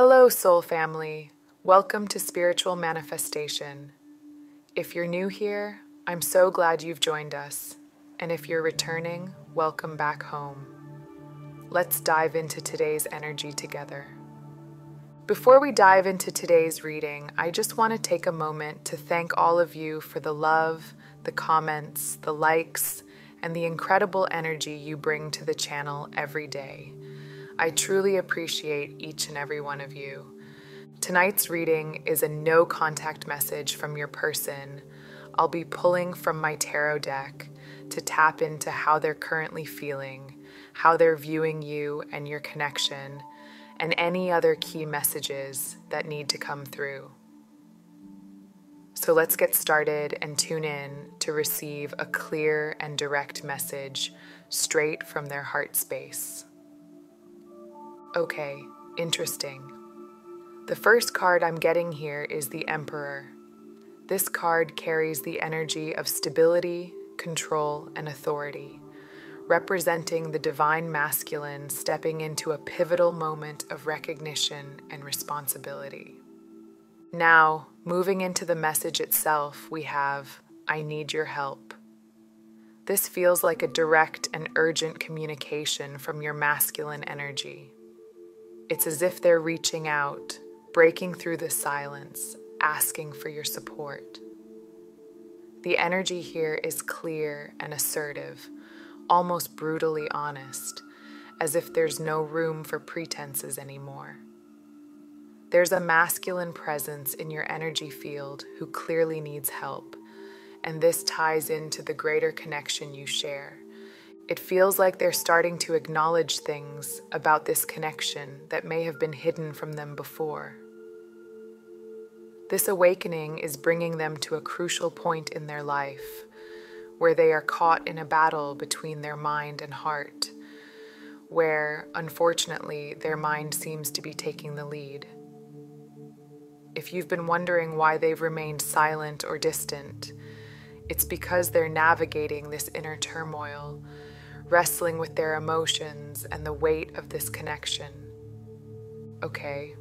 Hello, soul family. Welcome to Spiritual Manifestation. If you're new here, I'm so glad you've joined us. And if you're returning, welcome back home. Let's dive into today's energy together. Before we dive into today's reading, I just want to take a moment to thank all of you for the love, the comments, the likes, and the incredible energy you bring to the channel every day. I truly appreciate each and every one of you. Tonight's reading is a no contact message from your person. I'll be pulling from my tarot deck to tap into how they're currently feeling, how they're viewing you and your connection, and any other key messages that need to come through. So let's get started and tune in to receive a clear and direct message straight from their heart space. Okay, interesting. The first card I'm getting here is the Emperor. This card carries the energy of stability, control, and authority, representing the divine masculine stepping into a pivotal moment of recognition and responsibility. Now, moving into the message itself, we have, I need your help. This feels like a direct and urgent communication from your masculine energy. It's as if they're reaching out, breaking through the silence, asking for your support. The energy here is clear and assertive, almost brutally honest, as if there's no room for pretenses anymore. There's a masculine presence in your energy field who clearly needs help, and this ties into the greater connection you share. It feels like they're starting to acknowledge things about this connection that may have been hidden from them before. This awakening is bringing them to a crucial point in their life, where they are caught in a battle between their mind and heart, where, unfortunately, their mind seems to be taking the lead. If you've been wondering why they've remained silent or distant, it's because they're navigating this inner turmoil, wrestling with their emotions and the weight of this connection. Okay.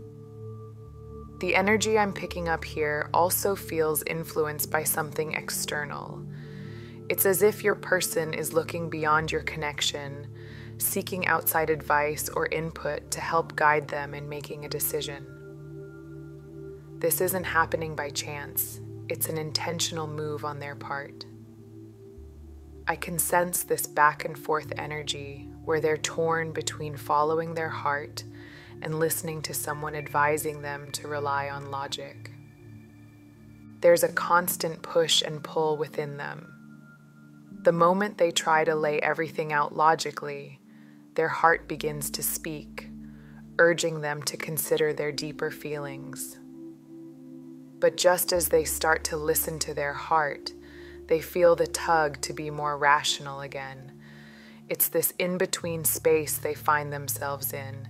The energy I'm picking up here also feels influenced by something external. It's as if your person is looking beyond your connection, seeking outside advice or input to help guide them in making a decision. This isn't happening by chance. It's an intentional move on their part. I can sense this back and forth energy where they're torn between following their heart and listening to someone advising them to rely on logic. There's a constant push and pull within them. The moment they try to lay everything out logically, their heart begins to speak, urging them to consider their deeper feelings. But just as they start to listen to their heart, they feel the tug to be more rational again. It's this in-between space they find themselves in,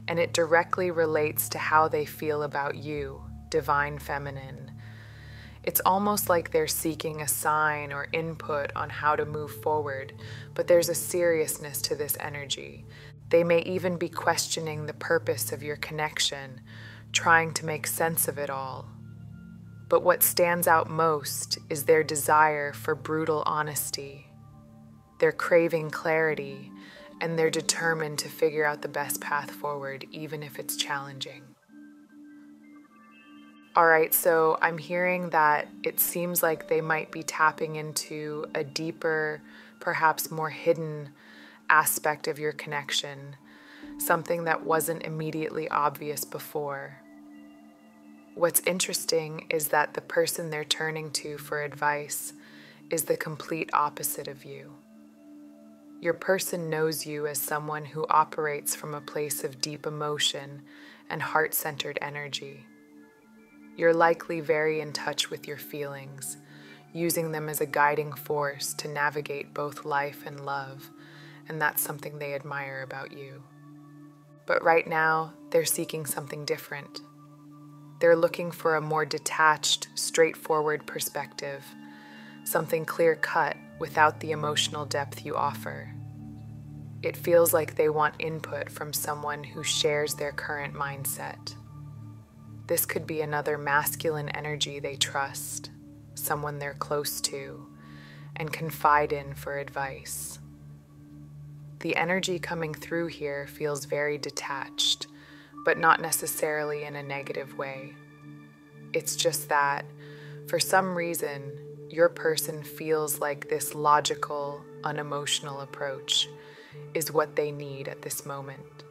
and it directly relates to how they feel about you, divine feminine. It's almost like they're seeking a sign or input on how to move forward, but there's a seriousness to this energy. They may even be questioning the purpose of your connection, trying to make sense of it all. But what stands out most is their desire for brutal honesty. They're craving clarity, and they're determined to figure out the best path forward, even if it's challenging. All right, so I'm hearing that it seems like they might be tapping into a deeper, perhaps more hidden aspect of your connection, something that wasn't immediately obvious before. What's interesting is that the person they're turning to for advice is the complete opposite of you. Your person knows you as someone who operates from a place of deep emotion and heart-centered energy. You're likely very in touch with your feelings, using them as a guiding force to navigate both life and love, and that's something they admire about you. But right now, they're seeking something different. They're looking for a more detached, straightforward perspective, something clear-cut without the emotional depth you offer. It feels like they want input from someone who shares their current mindset. this could be another masculine energy they trust, someone they're close to, and confide in for advice. The energy coming through here feels very detached, but not necessarily in a negative way. It's just that, for some reason, your person feels like this logical, unemotional approach is what they need at this moment.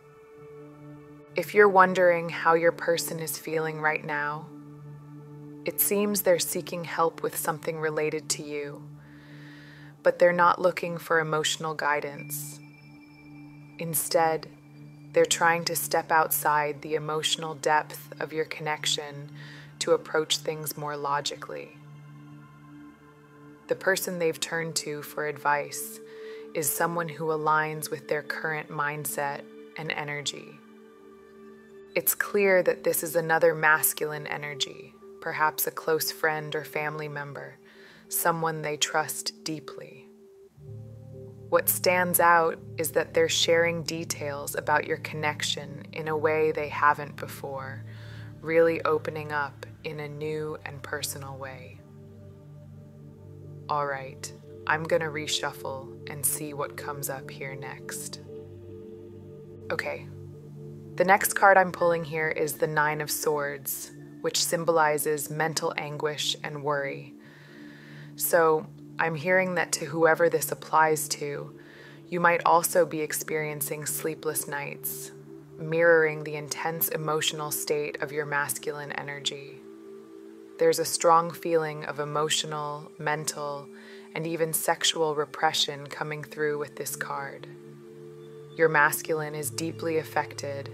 If you're wondering how your person is feeling right now, it seems they're seeking help with something related to you, but they're not looking for emotional guidance. Instead, they're trying to step outside the emotional depth of your connection to approach things more logically. The person they've turned to for advice is someone who aligns with their current mindset and energy. It's clear that this is another masculine energy, perhaps a close friend or family member, someone they trust deeply. What stands out is that they're sharing details about your connection in a way they haven't before, really opening up in a new and personal way. All right, I'm gonna reshuffle and see what comes up here next. Okay, the next card I'm pulling here is the Nine of Swords, which symbolizes mental anguish and worry. So I'm hearing that to whoever this applies to, you might also be experiencing sleepless nights, mirroring the intense emotional state of your masculine energy. There's a strong feeling of emotional, mental, and even sexual repression coming through with this card. Your masculine is deeply affected,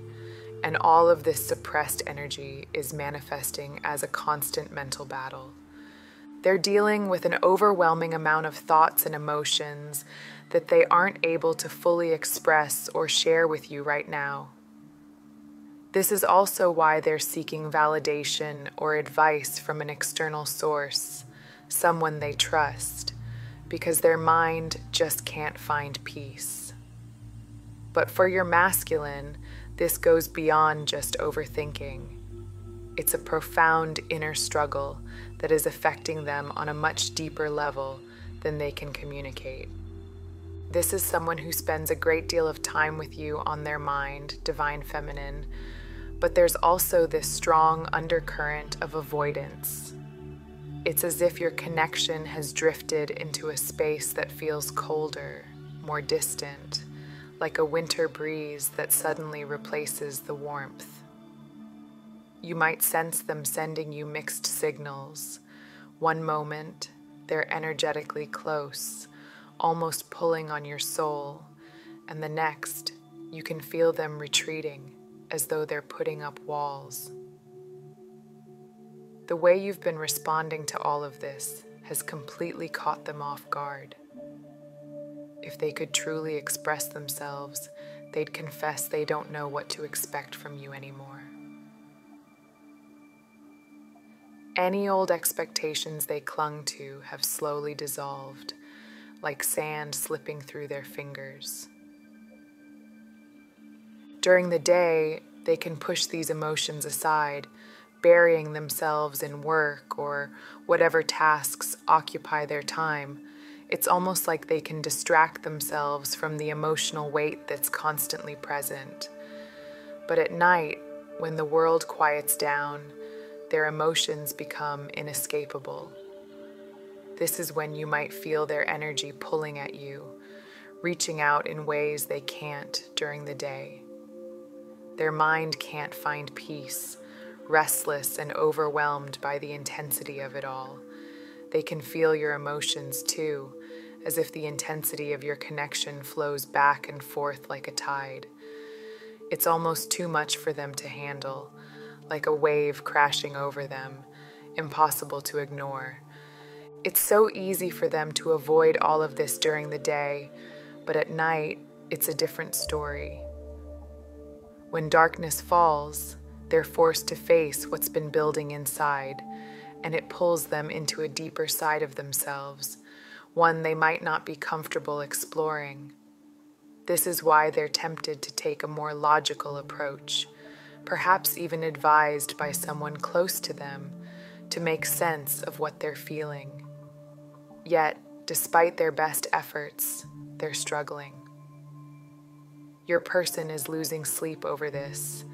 and all of this suppressed energy is manifesting as a constant mental battle. They're dealing with an overwhelming amount of thoughts and emotions that they aren't able to fully express or share with you right now. This is also why they're seeking validation or advice from an external source, someone they trust, because their mind just can't find peace. But for your masculine, this goes beyond just overthinking. It's a profound inner struggle that is affecting them on a much deeper level than they can communicate. This is someone who spends a great deal of time with you on their mind, divine feminine, but there's also this strong undercurrent of avoidance. It's as if your connection has drifted into a space that feels colder, more distant, like a winter breeze that suddenly replaces the warmth. You might sense them sending you mixed signals. One moment, they're energetically close, almost pulling on your soul, and the next, you can feel them retreating, as though they're putting up walls. The way you've been responding to all of this has completely caught them off guard. If they could truly express themselves, they'd confess they don't know what to expect from you anymore. Any old expectations they clung to have slowly dissolved, like sand slipping through their fingers. During the day, they can push these emotions aside, burying themselves in work or whatever tasks occupy their time. It's almost like they can distract themselves from the emotional weight that's constantly present. But at night, when the world quiets down, their emotions become inescapable. This is when you might feel their energy pulling at you, reaching out in ways they can't during the day. Their mind can't find peace, restless and overwhelmed by the intensity of it all. They can feel your emotions too, as if the intensity of your connection flows back and forth like a tide. It's almost too much for them to handle, like a wave crashing over them, impossible to ignore. It's so easy for them to avoid all of this during the day, but at night, it's a different story. When darkness falls, they're forced to face what's been building inside, and it pulls them into a deeper side of themselves, one they might not be comfortable exploring. This is why they're tempted to take a more logical approach, perhaps even advised by someone close to them to make sense of what they're feeling. Yet, despite their best efforts, they're struggling. Your person is losing sleep over this,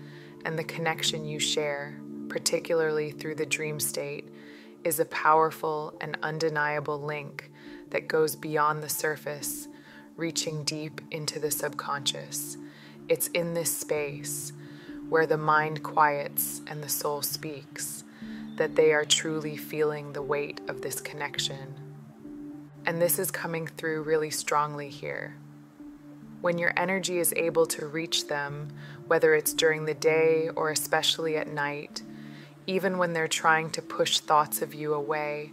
and the connection you share, particularly through the dream state, is a powerful and undeniable link that goes beyond the surface, reaching deep into the subconscious. It's in this space, where the mind quiets and the soul speaks, that they are truly feeling the weight of this connection. And this is coming through really strongly here. When your energy is able to reach them, whether it's during the day or especially at night, even when they're trying to push thoughts of you away,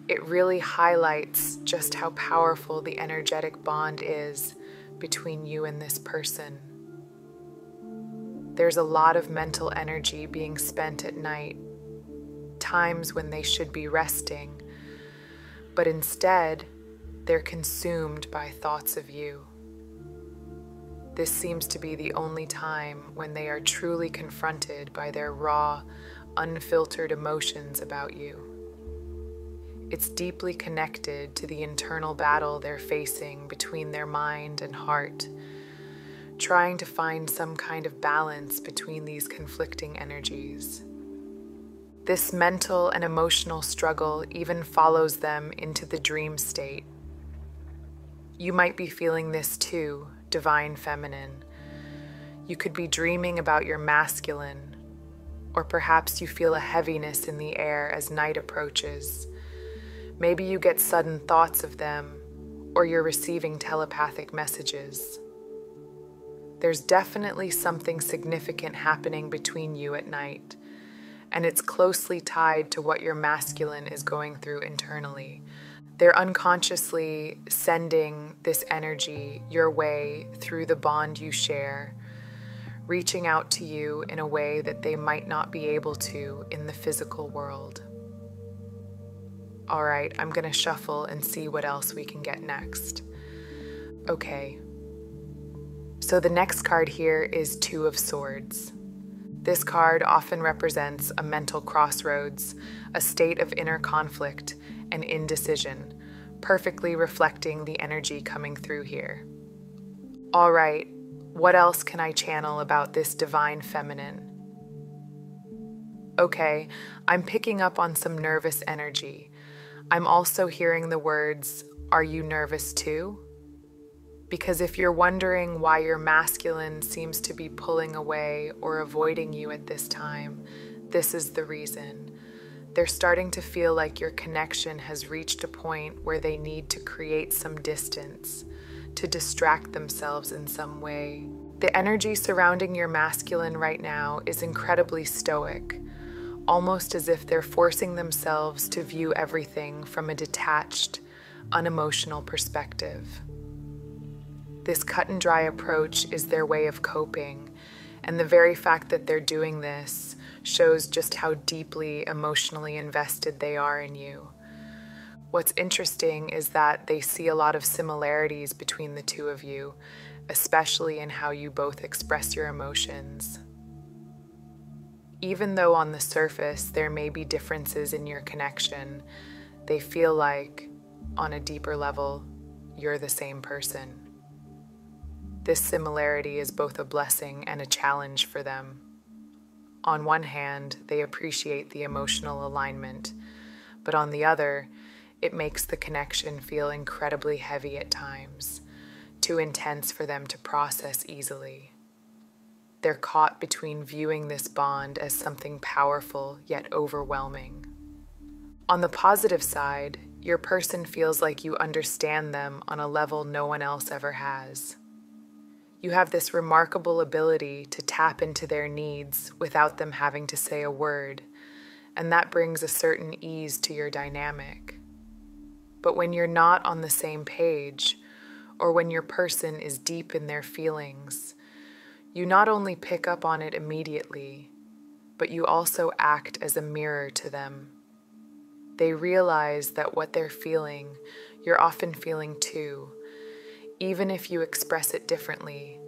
it really highlights just how powerful the energetic bond is between you and this person. There's a lot of mental energy being spent at night, times when they should be resting, but instead, they're consumed by thoughts of you. This seems to be the only time when they are truly confronted by their raw, unfiltered emotions about you. It's deeply connected to the internal battle they're facing between their mind and heart, trying to find some kind of balance between these conflicting energies. This mental and emotional struggle even follows them into the dream state. You might be feeling this too, divine feminine. You could be dreaming about your masculine, or perhaps you feel a heaviness in the air as night approaches. Maybe you get sudden thoughts of them, or you're receiving telepathic messages. There's definitely something significant happening between you at night, and it's closely tied to what your masculine is going through internally. They're unconsciously sending this energy your way through the bond you share, reaching out to you in a way that they might not be able to in the physical world. All right, I'm gonna shuffle and see what else we can get next. Okay, so the next card here is Two of Swords. This card often represents a mental crossroads, a state of inner conflict and indecision, perfectly reflecting the energy coming through here. All right, what else can I channel about this divine feminine? Okay, I'm picking up on some nervous energy. I'm also hearing the words, "Are you nervous too?" Because if you're wondering why your masculine seems to be pulling away or avoiding you at this time, this is the reason. They're starting to feel like your connection has reached a point where they need to create some distance, to distract themselves in some way. The energy surrounding your masculine right now is incredibly stoic, almost as if they're forcing themselves to view everything from a detached, unemotional perspective. This cut and dry approach is their way of coping, and the very fact that they're doing this shows just how deeply emotionally invested they are in you. What's interesting is that they see a lot of similarities between the two of you, especially in how you both express your emotions. Even though on the surface there may be differences in your connection, they feel like, on a deeper level, you're the same person. This similarity is both a blessing and a challenge for them. On one hand, they appreciate the emotional alignment, but on the other, it makes the connection feel incredibly heavy at times, too intense for them to process easily. They're caught between viewing this bond as something powerful yet overwhelming. On the positive side, your person feels like you understand them on a level no one else ever has. You have this remarkable ability to tap into their needs without them having to say a word, and that brings a certain ease to your dynamic. But when you're not on the same page, or when your person is deep in their feelings, you not only pick up on it immediately, but you also act as a mirror to them. They realize that what they're feeling, you're often feeling too. Even if you express it differently,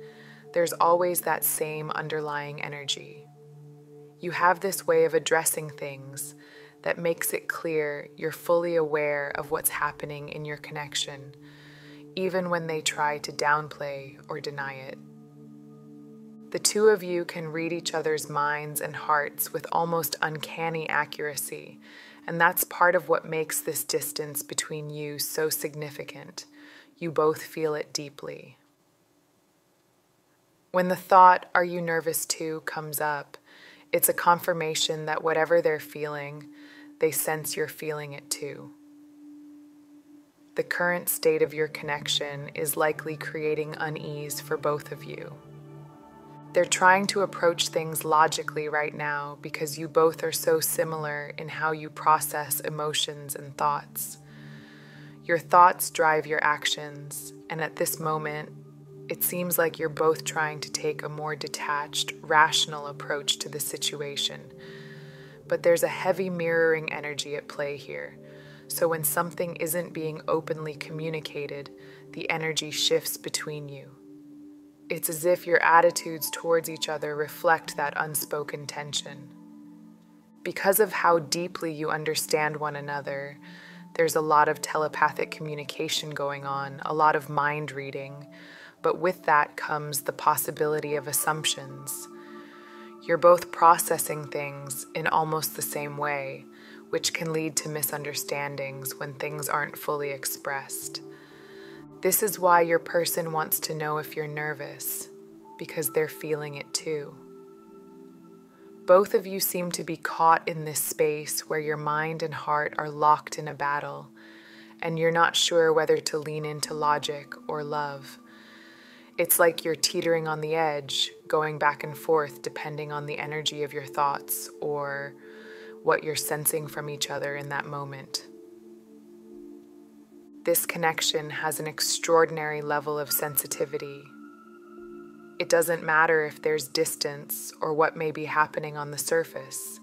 there's always that same underlying energy. You have this way of addressing things that makes it clear you're fully aware of what's happening in your connection, even when they try to downplay or deny it. The two of you can read each other's minds and hearts with almost uncanny accuracy, and that's part of what makes this distance between you so significant. You both feel it deeply. When the thought, "Are you nervous too?" comes up, it's a confirmation that whatever they're feeling, they sense you're feeling it too. The current state of your connection is likely creating unease for both of you. They're trying to approach things logically right now because you both are so similar in how you process emotions and thoughts. Your thoughts drive your actions, and at this moment, it seems like you're both trying to take a more detached, rational approach to the situation. But there's a heavy mirroring energy at play here. So when something isn't being openly communicated, the energy shifts between you. It's as if your attitudes towards each other reflect that unspoken tension. Because of how deeply you understand one another, there's a lot of telepathic communication going on, a lot of mind reading, but with that comes the possibility of assumptions. You're both processing things in almost the same way, which can lead to misunderstandings when things aren't fully expressed. This is why your person wants to know if you're nervous, because they're feeling it too. Both of you seem to be caught in this space where your mind and heart are locked in a battle, and you're not sure whether to lean into logic or love. It's like you're teetering on the edge, going back and forth depending on the energy of your thoughts or what you're sensing from each other in that moment. This connection has an extraordinary level of sensitivity. It doesn't matter if there's distance or what may be happening on the surface.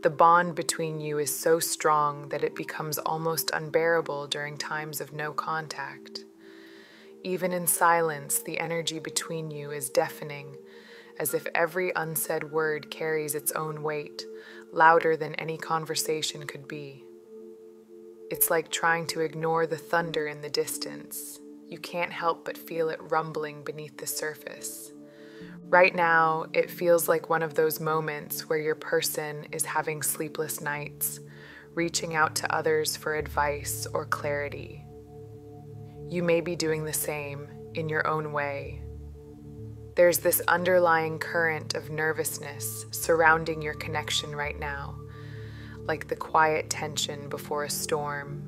The bond between you is so strong that it becomes almost unbearable during times of no contact. Even in silence, the energy between you is deafening, as if every unsaid word carries its own weight, louder than any conversation could be. It's like trying to ignore the thunder in the distance. You can't help but feel it rumbling beneath the surface. Right now, it feels like one of those moments where your person is having sleepless nights, reaching out to others for advice or clarity. You may be doing the same in your own way. There's this underlying current of nervousness surrounding your connection right now, like the quiet tension before a storm,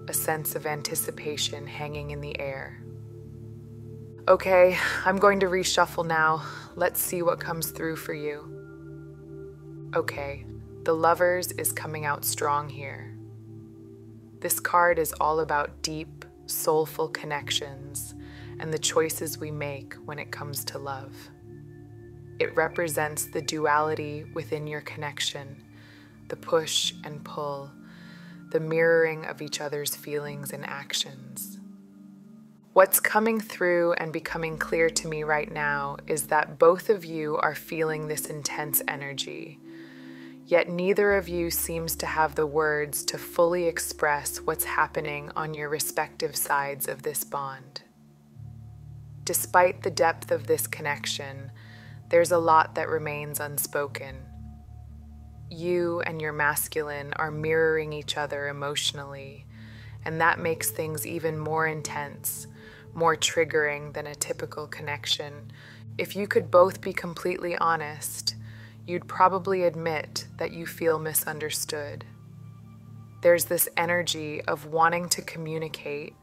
a sense of anticipation hanging in the air. Okay, I'm going to reshuffle now. Let's see what comes through for you. Okay, the Lovers is coming out strong here. This card is all about deep, soulful connections and the choices we make when it comes to love. It represents the duality within your connection, the push and pull, the mirroring of each other's feelings and actions. What's coming through and becoming clear to me right now is that both of you are feeling this intense energy, yet neither of you seems to have the words to fully express what's happening on your respective sides of this bond. Despite the depth of this connection, there's a lot that remains unspoken. You and your masculine are mirroring each other emotionally, and that makes things even more intense, more triggering than a typical connection. If you could both be completely honest, you'd probably admit that you feel misunderstood. There's this energy of wanting to communicate,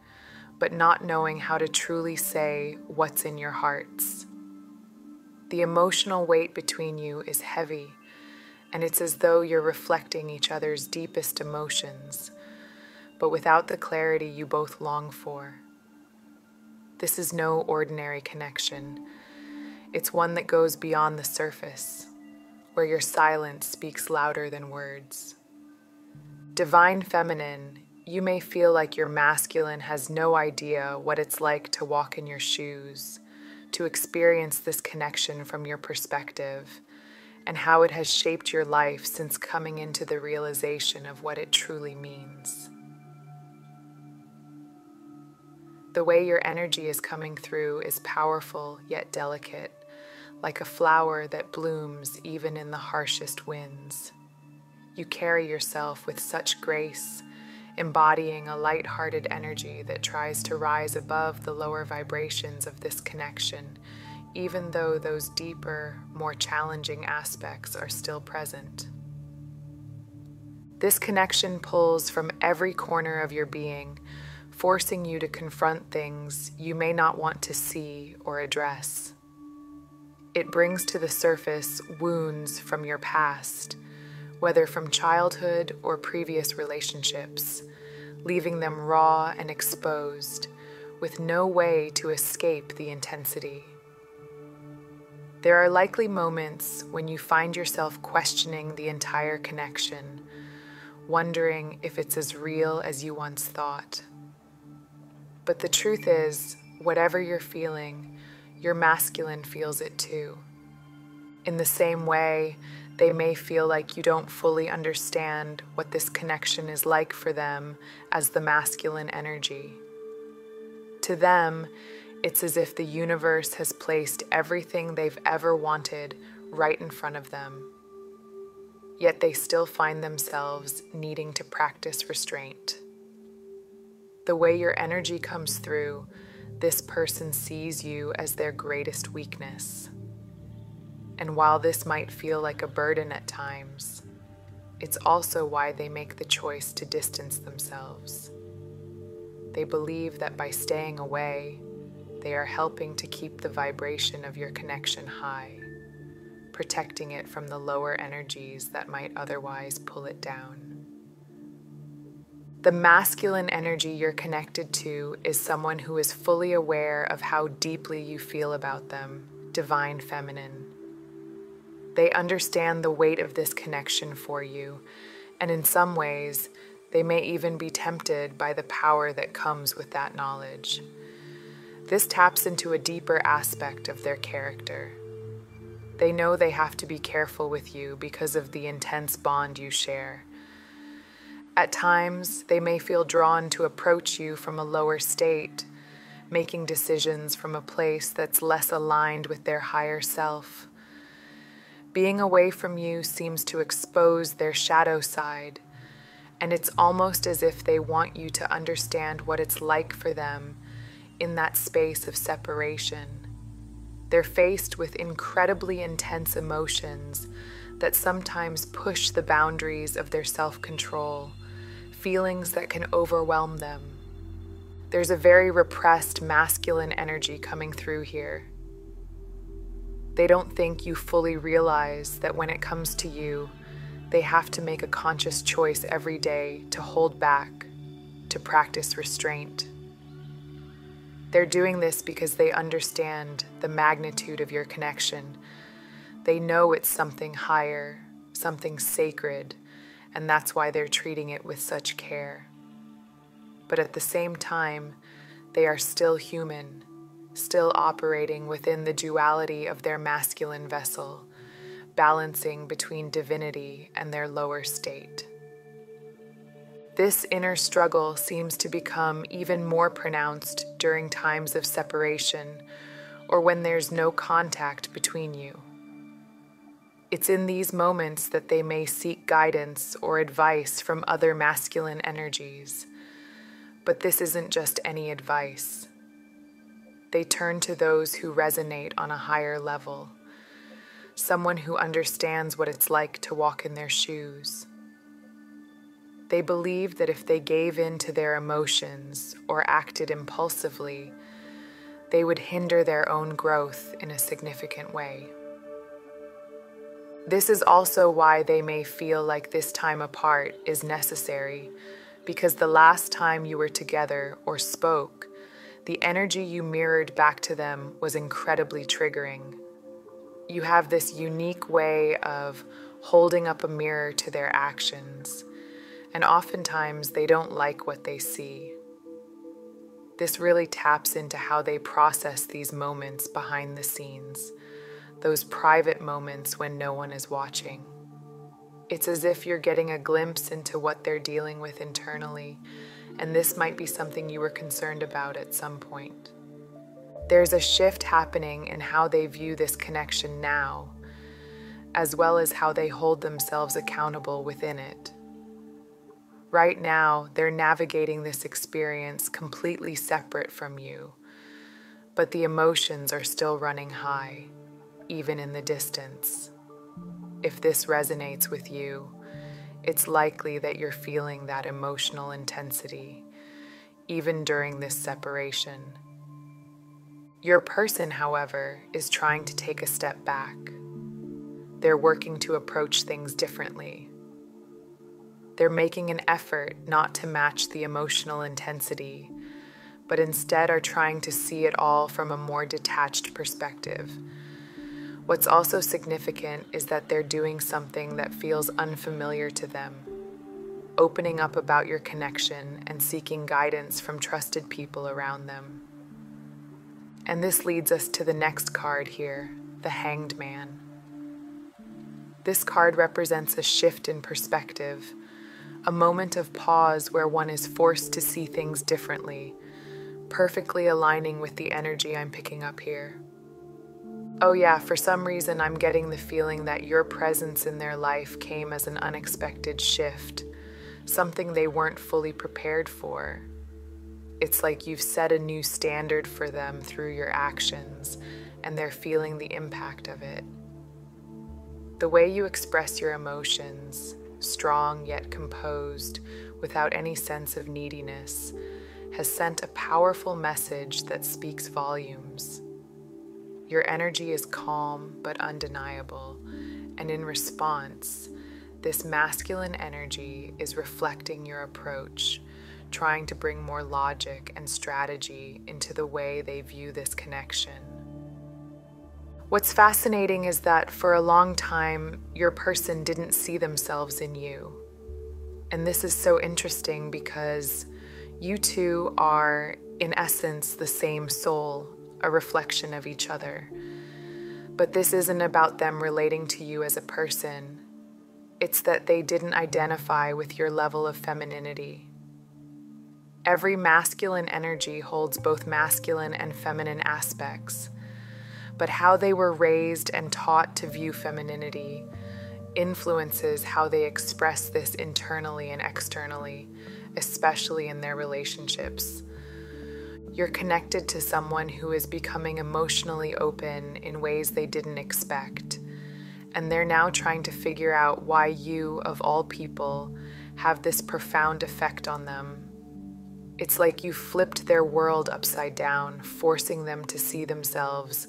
but not knowing how to truly say what's in your hearts. The emotional weight between you is heavy, and it's as though you're reflecting each other's deepest emotions, but without the clarity you both long for. This is no ordinary connection. It's one that goes beyond the surface, where your silence speaks louder than words. Divine Feminine, you may feel like your masculine has no idea what it's like to walk in your shoes, to experience this connection from your perspective and how it has shaped your life since coming into the realization of what it truly means. The way your energy is coming through is powerful yet delicate, like a flower that blooms even in the harshest winds. You carry yourself with such grace, embodying a light-hearted energy that tries to rise above the lower vibrations of this connection, even though those deeper, more challenging aspects are still present. This connection pulls from every corner of your being, forcing you to confront things you may not want to see or address. It brings to the surface wounds from your past, whether from childhood or previous relationships, leaving them raw and exposed, with no way to escape the intensity. There are likely moments when you find yourself questioning the entire connection, wondering if it's as real as you once thought. But the truth is, whatever you're feeling, your masculine feels it too. In the same way, they may feel like you don't fully understand what this connection is like for them as the masculine energy. To them, it's as if the universe has placed everything they've ever wanted right in front of them. Yet they still find themselves needing to practice restraint. The way your energy comes through, this person sees you as their greatest weakness. And while this might feel like a burden at times, it's also why they make the choice to distance themselves. They believe that by staying away, they are helping to keep the vibration of your connection high, protecting it from the lower energies that might otherwise pull it down. The masculine energy you're connected to is someone who is fully aware of how deeply you feel about them, divine feminine. They understand the weight of this connection for you, and in some ways, they may even be tempted by the power that comes with that knowledge. This taps into a deeper aspect of their character. They know they have to be careful with you because of the intense bond you share. At times, they may feel drawn to approach you from a lower state, making decisions from a place that's less aligned with their higher self. Being away from you seems to expose their shadow side, and it's almost as if they want you to understand what it's like for them in that space of separation. They're faced with incredibly intense emotions that sometimes push the boundaries of their self-control, feelings that can overwhelm them. There's a very repressed masculine energy coming through here. They don't think you fully realize that when it comes to you, they have to make a conscious choice every day to hold back, to practice restraint. They're doing this because they understand the magnitude of your connection. They know it's something higher, something sacred, and that's why they're treating it with such care. But at the same time, they are still human, still operating within the duality of their masculine vessel, balancing between divinity and their lower state. This inner struggle seems to become even more pronounced during times of separation or when there's no contact between you. It's in these moments that they may seek guidance or advice from other masculine energies. But this isn't just any advice. They turn to those who resonate on a higher level, someone who understands what it's like to walk in their shoes. They believe that if they gave in to their emotions or acted impulsively, they would hinder their own growth in a significant way. This is also why they may feel like this time apart is necessary, because the last time you were together or spoke, the energy you mirrored back to them was incredibly triggering. You have this unique way of holding up a mirror to their actions, and oftentimes they don't like what they see. This really taps into how they process these moments behind the scenes, those private moments when no one is watching. It's as if you're getting a glimpse into what they're dealing with internally, and this might be something you were concerned about at some point. There's a shift happening in how they view this connection now, as well as how they hold themselves accountable within it. Right now, they're navigating this experience completely separate from you, but the emotions are still running high, even in the distance. If this resonates with you, it's likely that you're feeling that emotional intensity, even during this separation. Your person, however, is trying to take a step back. They're working to approach things differently. They're making an effort not to match the emotional intensity, but instead are trying to see it all from a more detached perspective. What's also significant is that they're doing something that feels unfamiliar to them, opening up about your connection and seeking guidance from trusted people around them. And this leads us to the next card here, the Hanged Man. This card represents a shift in perspective, a moment of pause where one is forced to see things differently, perfectly aligning with the energy I'm picking up here. Oh yeah, for some reason I'm getting the feeling that your presence in their life came as an unexpected shift, something they weren't fully prepared for. It's like you've set a new standard for them through your actions, and they're feeling the impact of it. The way you express your emotions, strong yet composed, without any sense of neediness, has sent a powerful message that speaks volumes. Your energy is calm but undeniable, and in response, this masculine energy is reflecting your approach, trying to bring more logic and strategy into the way they view this connection. What's fascinating is that for a long time, your person didn't see themselves in you. And this is so interesting because you two are, in essence, the same soul, a reflection of each other. But this isn't about them relating to you as a person. It's that they didn't identify with your level of femininity. Every masculine energy holds both masculine and feminine aspects, but how they were raised and taught to view femininity influences how they express this internally and externally, especially in their relationships. You're connected to someone who is becoming emotionally open in ways they didn't expect, and they're now trying to figure out why you, of all people, have this profound effect on them. It's like you flipped their world upside down, forcing them to see themselves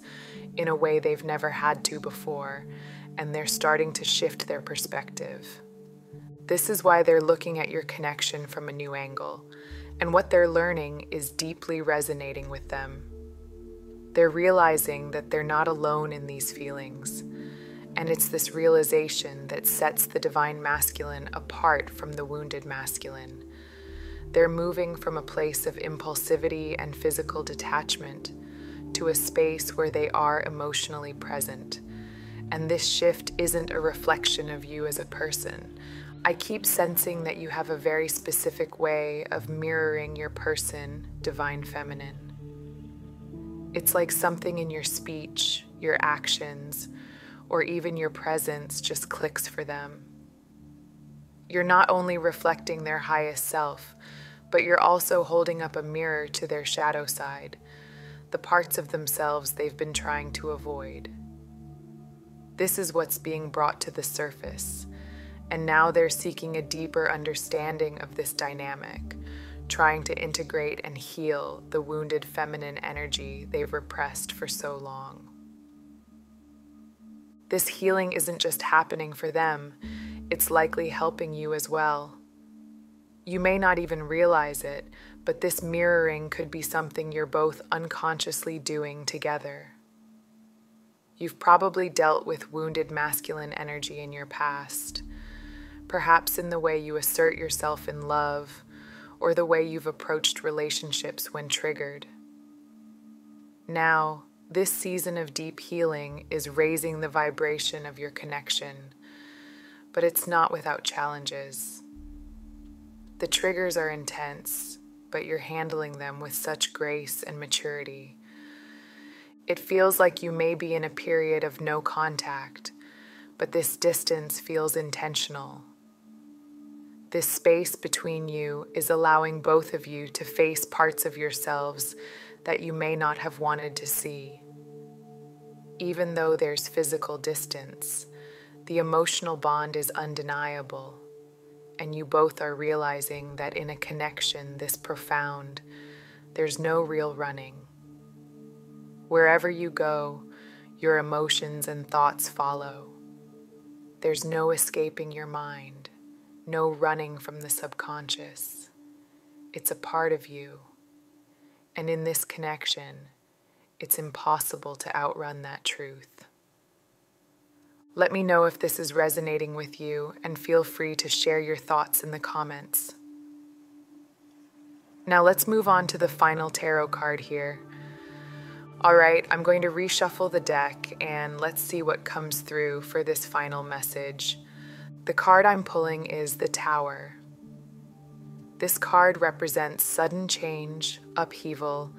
in a way they've never had to before, and they're starting to shift their perspective. This is why they're looking at your connection from a new angle, and what they're learning is deeply resonating with them. They're realizing that they're not alone in these feelings, and it's this realization that sets the divine masculine apart from the wounded masculine. They're moving from a place of impulsivity and physical detachment to a space where they are emotionally present. And this shift isn't a reflection of you as a person. I keep sensing that you have a very specific way of mirroring your person, divine feminine. It's like something in your speech, your actions, or even your presence just clicks for them. You're not only reflecting their highest self, but you're also holding up a mirror to their shadow side, the parts of themselves they've been trying to avoid. This is what's being brought to the surface, and now they're seeking a deeper understanding of this dynamic, trying to integrate and heal the wounded feminine energy they've repressed for so long. This healing isn't just happening for them, it's likely helping you as well. You may not even realize it, but this mirroring could be something you're both unconsciously doing together. You've probably dealt with wounded masculine energy in your past, perhaps in the way you assert yourself in love, or the way you've approached relationships when triggered. Now, this season of deep healing is raising the vibration of your connection, but it's not without challenges. The triggers are intense, but you're handling them with such grace and maturity. It feels like you may be in a period of no contact, but this distance feels intentional. This space between you is allowing both of you to face parts of yourselves that you may not have wanted to see. Even though there's physical distance, the emotional bond is undeniable, and you both are realizing that in a connection this profound, there's no real running. Wherever you go, your emotions and thoughts follow. There's no escaping your mind, no running from the subconscious. It's a part of you. And in this connection, it's impossible to outrun that truth. Let me know if this is resonating with you, and feel free to share your thoughts in the comments. Now let's move on to the final tarot card here. All right, I'm going to reshuffle the deck and let's see what comes through for this final message. The card I'm pulling is the Tower. This card represents sudden change, upheaval,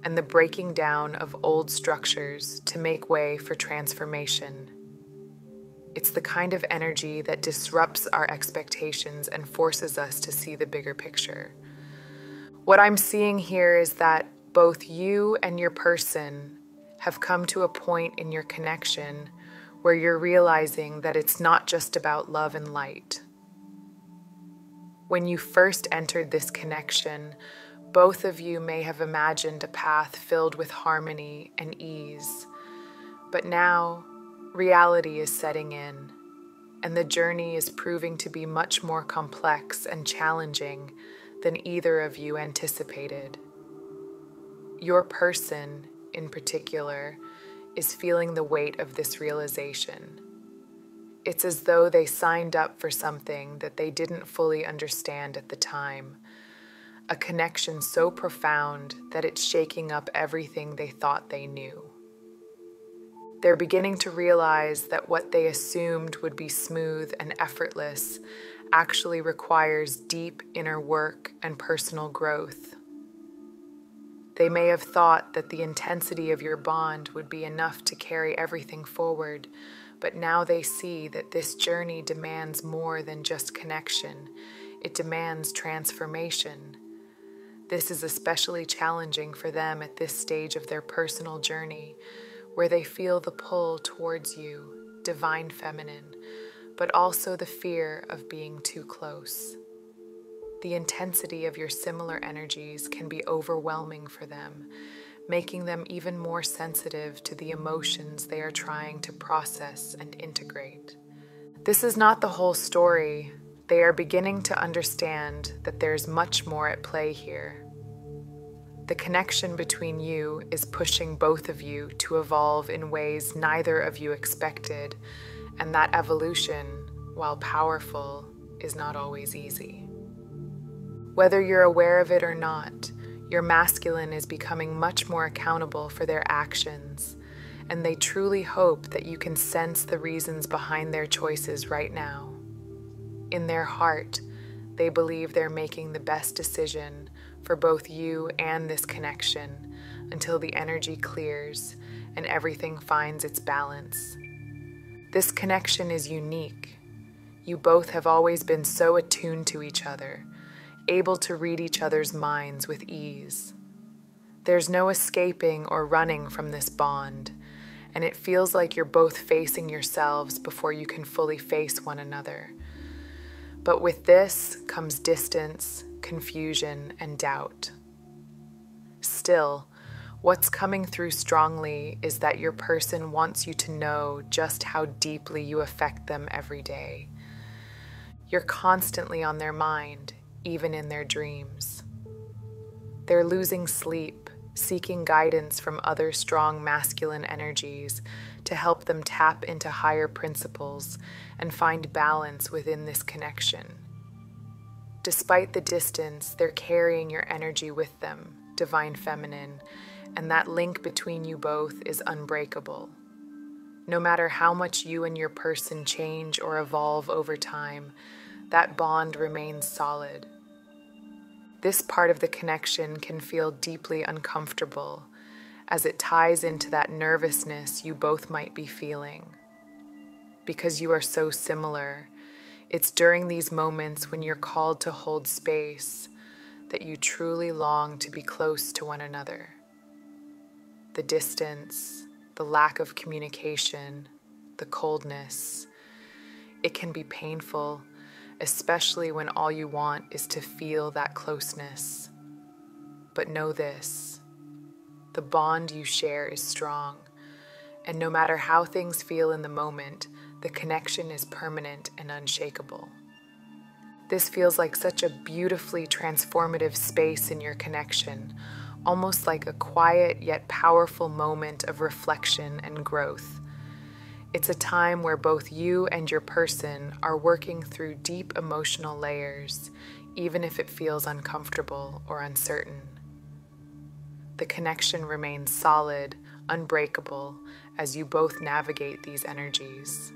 and the breaking down of old structures to make way for transformation. It's the kind of energy that disrupts our expectations and forces us to see the bigger picture. What I'm seeing here is that both you and your person have come to a point in your connection where you're realizing that it's not just about love and light. When you first entered this connection, both of you may have imagined a path filled with harmony and ease. But now, reality is setting in, and the journey is proving to be much more complex and challenging than either of you anticipated. Your person, in particular, is feeling the weight of this realization. It's as though they signed up for something that they didn't fully understand at the time, a connection so profound that it's shaking up everything they thought they knew. They're beginning to realize that what they assumed would be smooth and effortless actually requires deep inner work and personal growth. They may have thought that the intensity of your bond would be enough to carry everything forward, but now they see that this journey demands more than just connection. It demands transformation. This is especially challenging for them at this stage of their personal journey, where they feel the pull towards you, divine feminine, but also the fear of being too close. The intensity of your similar energies can be overwhelming for them, making them even more sensitive to the emotions they are trying to process and integrate. This is not the whole story. They are beginning to understand that there's much more at play here. The connection between you is pushing both of you to evolve in ways neither of you expected, and that evolution, while powerful, is not always easy. Whether you're aware of it or not, your masculine is becoming much more accountable for their actions, and they truly hope that you can sense the reasons behind their choices right now. In their heart, they believe they're making the best decision for both you and this connection until the energy clears and everything finds its balance. This connection is unique. You both have always been so attuned to each other, able to read each other's minds with ease. There's no escaping or running from this bond, and it feels like you're both facing yourselves before you can fully face one another. But with this comes distance, confusion, and doubt. Still, what's coming through strongly is that your person wants you to know just how deeply you affect them every day. You're constantly on their mind, even in their dreams. They're losing sleep, seeking guidance from other strong masculine energies to help them tap into higher principles and find balance within this connection. Despite the distance, they're carrying your energy with them, divine feminine, and that link between you both is unbreakable. No matter how much you and your person change or evolve over time, that bond remains solid. This part of the connection can feel deeply uncomfortable as it ties into that nervousness you both might be feeling. Because you are so similar, it's during these moments when you're called to hold space that you truly long to be close to one another. The distance, the lack of communication, the coldness, it can be painful, especially when all you want is to feel that closeness. But know this, the bond you share is strong, and no matter how things feel in the moment, the connection is permanent and unshakable. This feels like such a beautifully transformative space in your connection, almost like a quiet yet powerful moment of reflection and growth. It's a time where both you and your person are working through deep emotional layers, even if it feels uncomfortable or uncertain. The connection remains solid, unbreakable, as you both navigate these energies.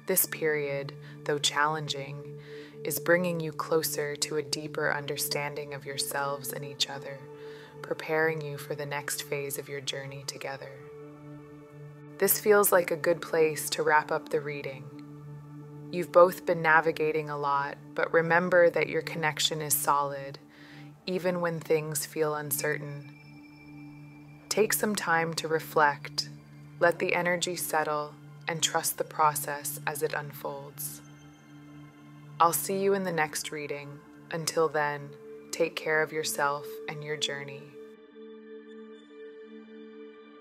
This period, though challenging, is bringing you closer to a deeper understanding of yourselves and each other, preparing you for the next phase of your journey together. This feels like a good place to wrap up the reading. You've both been navigating a lot, but remember that your connection is solid, even when things feel uncertain. Take some time to reflect, let the energy settle, and trust the process as it unfolds. I'll see you in the next reading. Until then, take care of yourself and your journey.